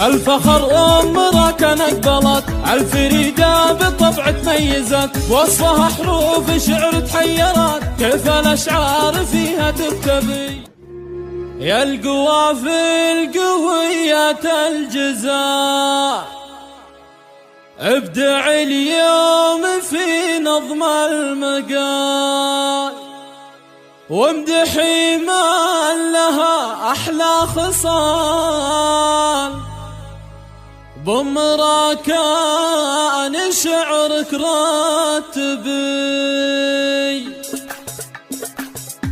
الفخر أمرك نقبلت عالفريدة بالطبع تميزت، بوصفها حروف شعر تحيرت، كيف الأشعار فيها تكتبي. يا القوافي القوية الجزاء، ابدع اليوم في نظم المقال، وامدحي من لها أحلى خصال، بامرأة كان شعرك راتبي.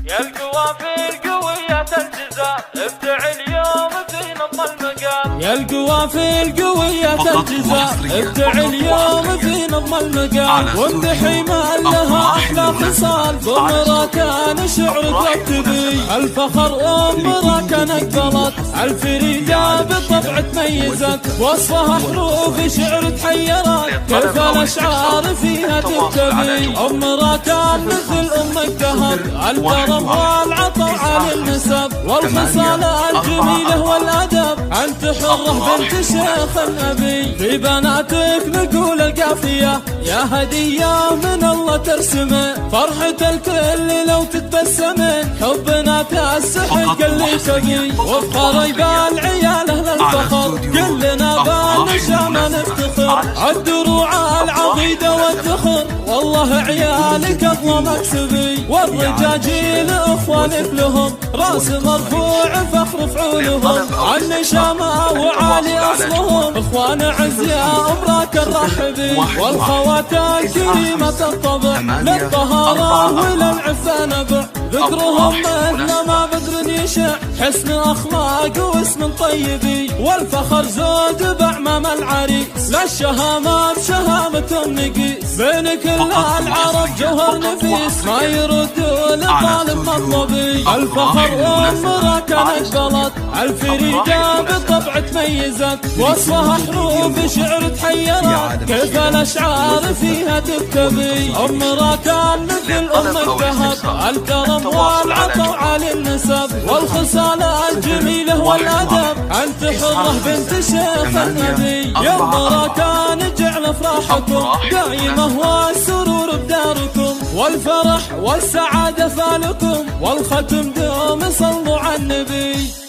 يا القوافي القوية الجزاء، ابدع اليوم في نظم المقال. يا القوافي القوية الجزاء، ابدع اليوم في نظم المقال، وامدحي من لها أحلى خصال، بامرأة كان شعرك راتبي. الفخر أمرك نقبلت عالفريدة بالطبع تميزت، وصفها حروف شعر تحيرت، كيف الأشعار فيها تكتبي. أمرأة كان مثل أمك دهر، الكرم والعطاء على النسب، والخصال الجميلة والأدب، أنت حرة بنت شيخ النبي. في بناتك نقول القافية، يا هدية من الله ترسمه، فرحة الكل لو تتبسمين، حبنا تستحق اللي تبي. وبقريب العيال أهل الفخر، كلنا بالنشام نفتخر، الدروع العضيدة والذخر، والله عيالك أضل مكسبي. والرجاجيل اخوانك لهم راس مرفوع فخر فعولهم، عن شامة وعالي اصلهم، اخوان عز يا امراك الرحبي. والخوات الكريمة الطبع للطهارة وللعفة نبع، ذكرهم مثل ما بدر يشع، حسن اخلاق واسم طيبي. والفخر زود باعمام العريس، للشهامة بشهامة نقيس، بين كل العرب جوهر نفيس، ما يردوا لطالب مطلبي. الفخر أمرك نقبلت عالفريدة بالطبع تميزت، وصفها حروف شعر تحيرت، كيف الأشعار فيها تكتبي. أمرك مثل أمك ذهب، الكرم والعطاء على النسب، والخصال الجميلة والأدب، أنت حرة بنت شيخ النبي. يا أمرك نجعل أفراحكم دائمة والسرور بداركم، والفرح والسعادة فالكم، والختم دوم صلوا على النبي.